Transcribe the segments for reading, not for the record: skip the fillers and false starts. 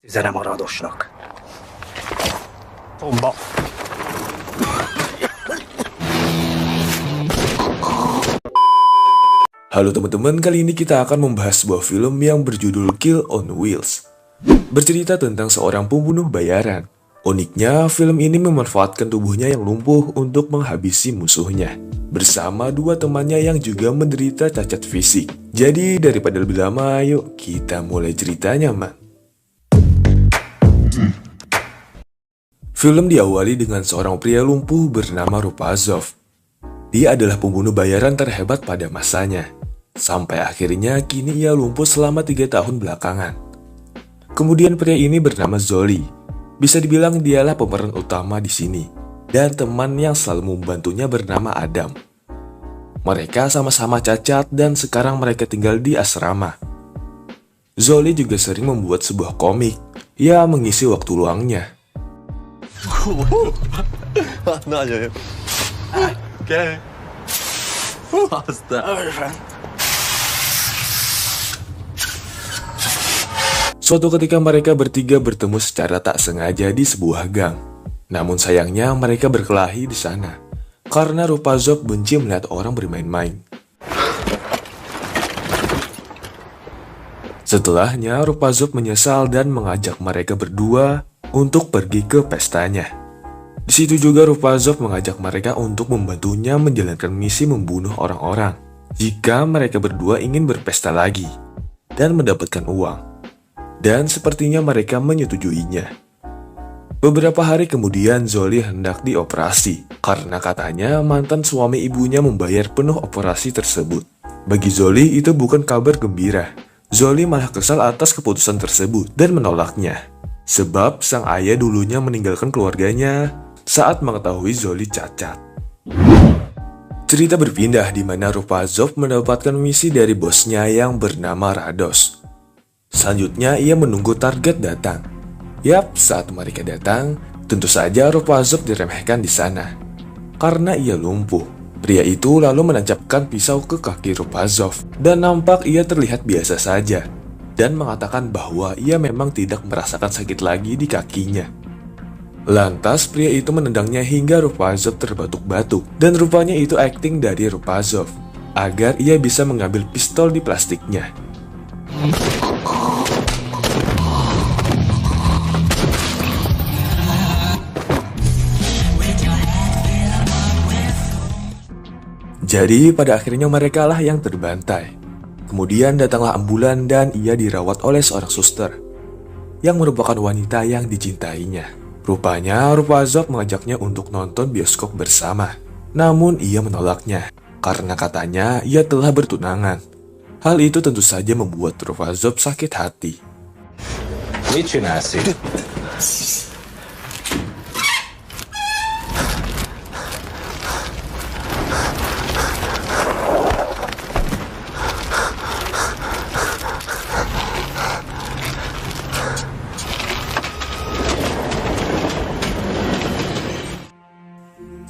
Zenemarádosnak. Tomba. Halo teman-teman, kali ini kita akan membahas sebuah film yang berjudul Kill on Wheels. Bercerita tentang seorang pembunuh bayaran. Uniknya, film ini memanfaatkan tubuhnya yang lumpuh untuk menghabisi musuhnya. Bersama dua temannya yang juga menderita cacat fisik. Jadi daripada lebih lama, yuk kita mulai ceritanya, man. Film diawali dengan seorang pria lumpuh bernama Rupazov. Dia adalah pembunuh bayaran terhebat pada masanya. Sampai akhirnya kini ia lumpuh selama 3 tahun belakangan. Kemudian pria ini bernama Zoli. Bisa dibilang dialah pemeran utama di sini. Dan teman yang selalu membantunya bernama Adam. Mereka sama-sama cacat dan sekarang mereka tinggal di asrama. Zoli juga sering membuat sebuah komik. Ia mengisi waktu luangnya. Suatu ketika mereka bertiga bertemu secara tak sengaja di sebuah gang. Namun sayangnya mereka berkelahi di sana karena Rupazov benci melihat orang bermain-main. Setelahnya Rupazov menyesal dan mengajak mereka berdua untuk pergi ke pestanya. Di situ juga Rupazov mengajak mereka untuk membantunya menjalankan misi membunuh orang-orang jika mereka berdua ingin berpesta lagi dan mendapatkan uang. Dan sepertinya mereka menyetujuinya. Beberapa hari kemudian Zoli hendak dioperasi karena katanya mantan suami ibunya membayar penuh operasi tersebut. Bagi Zoli itu bukan kabar gembira. Zoli malah kesal atas keputusan tersebut dan menolaknya. Sebab sang ayah dulunya meninggalkan keluarganya saat mengetahui Zoli cacat. Cerita berpindah di mana Rupazov mendapatkan misi dari bosnya yang bernama Rados. Selanjutnya ia menunggu target datang. Yap, saat mereka datang, tentu saja Rupazov diremehkan di sana. Karena ia lumpuh, pria itu lalu menancapkan pisau ke kaki Rupazov dan nampak ia terlihat biasa saja dan mengatakan bahwa ia memang tidak merasakan sakit lagi di kakinya. Lantas pria itu menendangnya hingga Rupazov terbatuk-batuk dan rupanya itu akting dari Rupazov agar ia bisa mengambil pistol di plastiknya. Jadi pada akhirnya mereka lah yang terbantai. Kemudian datanglah ambulan dan ia dirawat oleh seorang suster yang merupakan wanita yang dicintainya. Rupanya Rupazov mengajaknya untuk nonton bioskop bersama. Namun ia menolaknya karena katanya ia telah bertunangan. Hal itu tentu saja membuat Rupazov sakit hati.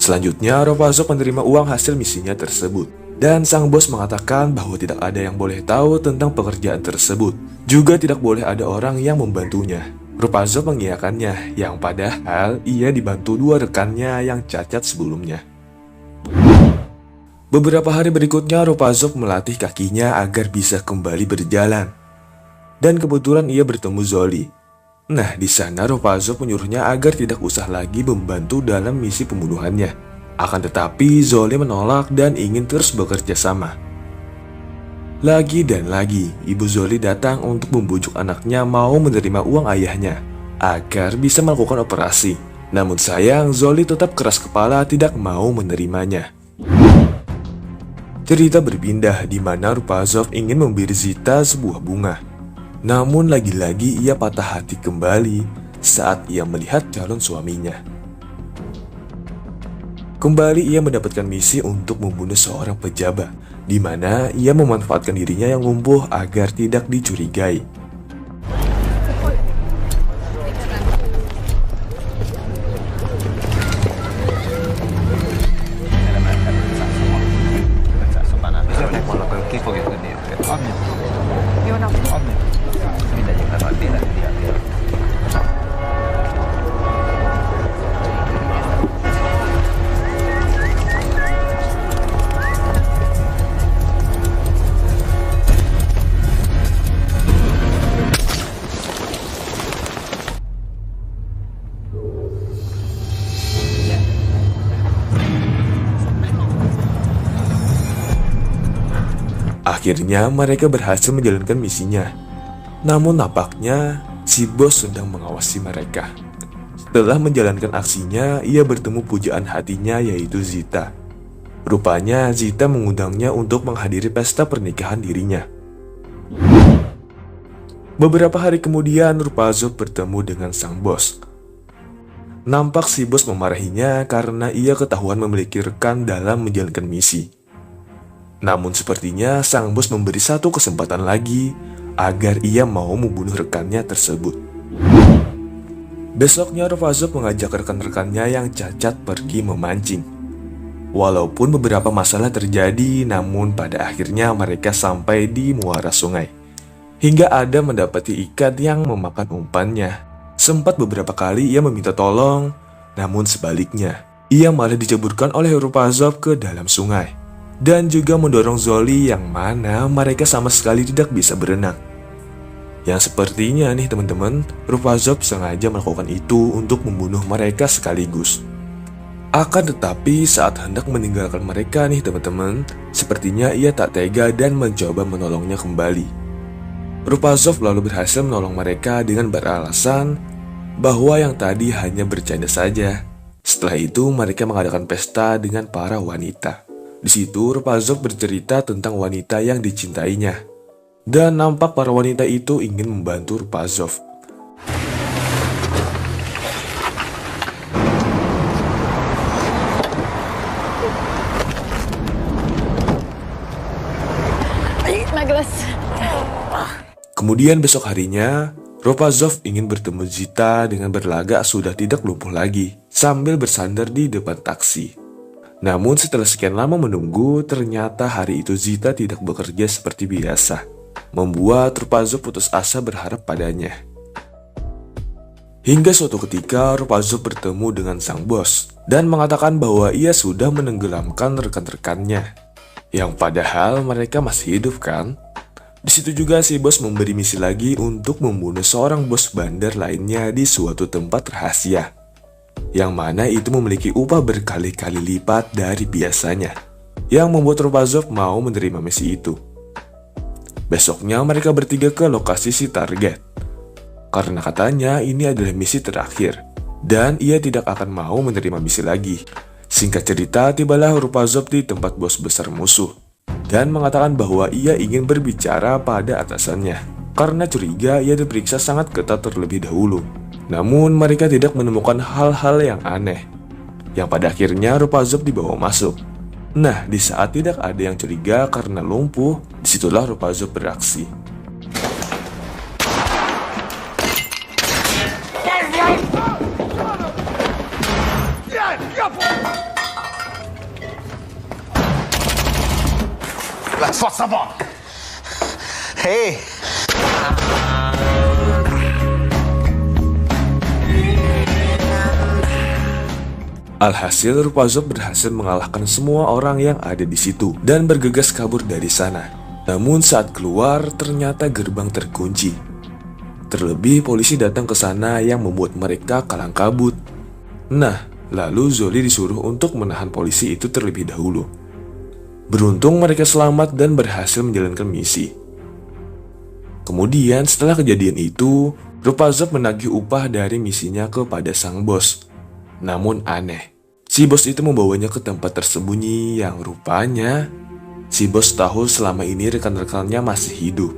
Selanjutnya, Rupazov menerima uang hasil misinya tersebut. Dan sang bos mengatakan bahwa tidak ada yang boleh tahu tentang pekerjaan tersebut. Juga tidak boleh ada orang yang membantunya. Rupazov mengiyakannya, yang padahal ia dibantu dua rekannya yang cacat sebelumnya. Beberapa hari berikutnya, Rupazov melatih kakinya agar bisa kembali berjalan. Dan kebetulan ia bertemu Zoli. Nah, di sana Rupazov menyuruhnya agar tidak usah lagi membantu dalam misi pembunuhannya. Akan tetapi Zoli menolak dan ingin terus bekerja sama. Lagi dan lagi, ibu Zoli datang untuk membujuk anaknya mau menerima uang ayahnya agar bisa melakukan operasi. Namun sayang, Zoli tetap keras kepala tidak mau menerimanya. Cerita berpindah di mana Rupazov ingin memberi Zita sebuah bunga. Namun lagi-lagi ia patah hati kembali saat ia melihat calon suaminya. Kembali ia mendapatkan misi untuk membunuh seorang pejabat, di mana ia memanfaatkan dirinya yang lumpuh agar tidak dicurigai. Akhirnya mereka berhasil menjalankan misinya. Namun nampaknya si bos sedang mengawasi mereka. Setelah menjalankan aksinya, ia bertemu pujaan hatinya yaitu Zita. Rupanya Zita mengundangnya untuk menghadiri pesta pernikahan dirinya. Beberapa hari kemudian Rupazov bertemu dengan sang bos. Nampak si bos memarahinya karena ia ketahuan memiliki rekan dalam menjalankan misi. Namun sepertinya sang bos memberi satu kesempatan lagi agar ia mau membunuh rekannya tersebut. Besoknya Rupazov mengajak rekan-rekannya yang cacat pergi memancing. Walaupun beberapa masalah terjadi, namun pada akhirnya mereka sampai di muara sungai. Hingga ada mendapati ikan yang memakan umpannya. Sempat beberapa kali ia meminta tolong, namun sebaliknya, ia malah diceburkan oleh Rupazov ke dalam sungai. Dan juga mendorong Zoli yang mana mereka sama sekali tidak bisa berenang. Yang sepertinya nih teman-teman, Rupazov sengaja melakukan itu untuk membunuh mereka sekaligus. Akan tetapi saat hendak meninggalkan mereka nih teman-teman, sepertinya ia tak tega dan mencoba menolongnya kembali. Rupazov lalu berhasil menolong mereka dengan beralasan bahwa yang tadi hanya bercanda saja. Setelah itu mereka mengadakan pesta dengan para wanita. Di situ Rupazov bercerita tentang wanita yang dicintainya. Dan nampak para wanita itu ingin membantu Rupazov. Kemudian besok harinya, Rupazov ingin bertemu Zita dengan berlagak sudah tidak lumpuh lagi, sambil bersandar di depan taksi. Namun setelah sekian lama menunggu, ternyata hari itu Zita tidak bekerja seperti biasa, membuat Rupazov putus asa berharap padanya. Hingga suatu ketika Rupazov bertemu dengan sang bos dan mengatakan bahwa ia sudah menenggelamkan rekan-rekannya, yang padahal mereka masih hidup kan? Di situ juga si bos memberi misi lagi untuk membunuh seorang bos bandar lainnya di suatu tempat rahasia, yang mana itu memiliki upah berkali-kali lipat dari biasanya, yang membuat Rupazov mau menerima misi itu. Besoknya mereka bertiga ke lokasi si target, karena katanya ini adalah misi terakhir, dan ia tidak akan mau menerima misi lagi. Singkat cerita, tibalah Rupazov di tempat bos besar musuh, dan mengatakan bahwa ia ingin berbicara pada atasannya, karena curiga ia diperiksa sangat ketat terlebih dahulu. Namun mereka tidak menemukan hal-hal yang aneh, yang pada akhirnya Rupazov dibawa masuk. Nah, di saat tidak ada yang curiga karena lumpuh, disitulah Rupazov beraksi. Forza va! Hey! Alhasil Rupazov berhasil mengalahkan semua orang yang ada di situ dan bergegas kabur dari sana. Namun saat keluar ternyata gerbang terkunci. Terlebih polisi datang ke sana yang membuat mereka kalang kabut. Nah, lalu Zoli disuruh untuk menahan polisi itu terlebih dahulu. Beruntung mereka selamat dan berhasil menjalankan misi. Kemudian setelah kejadian itu, Rupazov menagih upah dari misinya kepada sang bos. Namun aneh, si bos itu membawanya ke tempat tersembunyi yang rupanya si bos tahu selama ini rekan-rekannya masih hidup,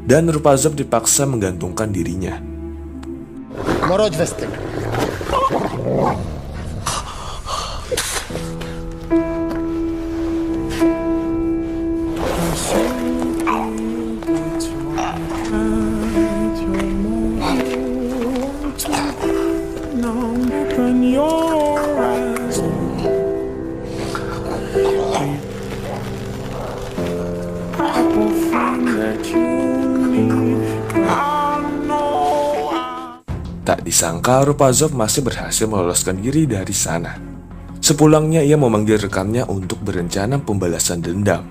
dan Rupazov dipaksa menggantungkan dirinya. Tak disangka Rupazov masih berhasil meloloskan diri dari sana. Sepulangnya ia memanggil rekannya untuk berencana pembalasan dendam.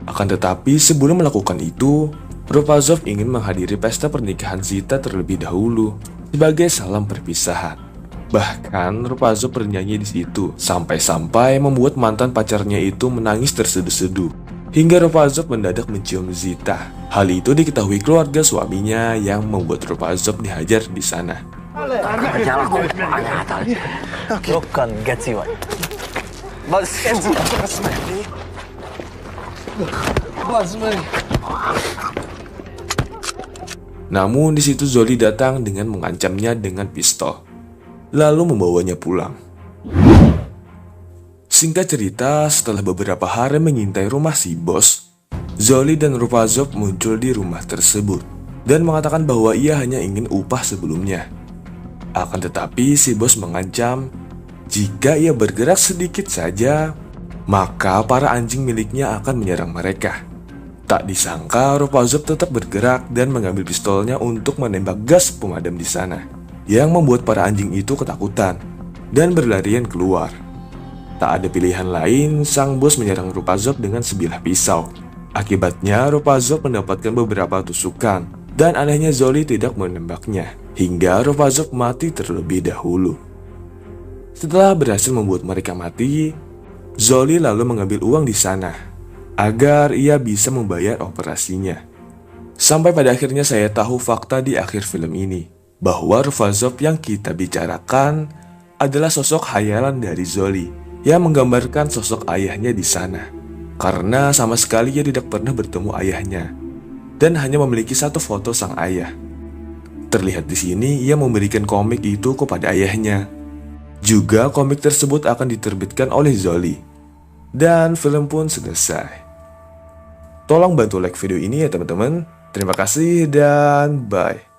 Akan tetapi sebelum melakukan itu, Rupazov ingin menghadiri pesta pernikahan Zita terlebih dahulu sebagai salam perpisahan. Bahkan Rupazov bernyanyi di situ sampai-sampai membuat mantan pacarnya itu menangis terseduh-seduh. hingga Ropazov mendadak mencium Zita. Hal itu diketahui keluarga suaminya yang membuat Ropazov dihajar di sana. Namun di situ Zoli datang dengan mengancamnya dengan pistol, lalu membawanya pulang. Singkat cerita, setelah beberapa hari mengintai rumah si bos, Zoli dan Ropazov muncul di rumah tersebut dan mengatakan bahwa ia hanya ingin upah sebelumnya. Akan tetapi si bos mengancam jika ia bergerak sedikit saja, maka para anjing miliknya akan menyerang mereka. Tak disangka Ropazov tetap bergerak dan mengambil pistolnya untuk menembak gas pemadam di sana, yang membuat para anjing itu ketakutan dan berlarian keluar. Tak ada pilihan lain, sang bos menyerang Ropazov dengan sebilah pisau. Akibatnya Ropazov mendapatkan beberapa tusukan dan anehnya Zoli tidak menembaknya, hingga Ropazov mati terlebih dahulu. Setelah berhasil membuat mereka mati, Zoli lalu mengambil uang di sana agar ia bisa membayar operasinya. Sampai pada akhirnya saya tahu fakta di akhir film ini, bahwa Ropazov yang kita bicarakan adalah sosok khayalan dari Zoli yang menggambarkan sosok ayahnya di sana. Karena sama sekali ia tidak pernah bertemu ayahnya dan hanya memiliki satu foto sang ayah. Terlihat di sini ia memberikan komik itu kepada ayahnya. Juga komik tersebut akan diterbitkan oleh Zoli. Dan film pun selesai. Tolong bantu like video ini ya teman-teman. Terima kasih dan bye.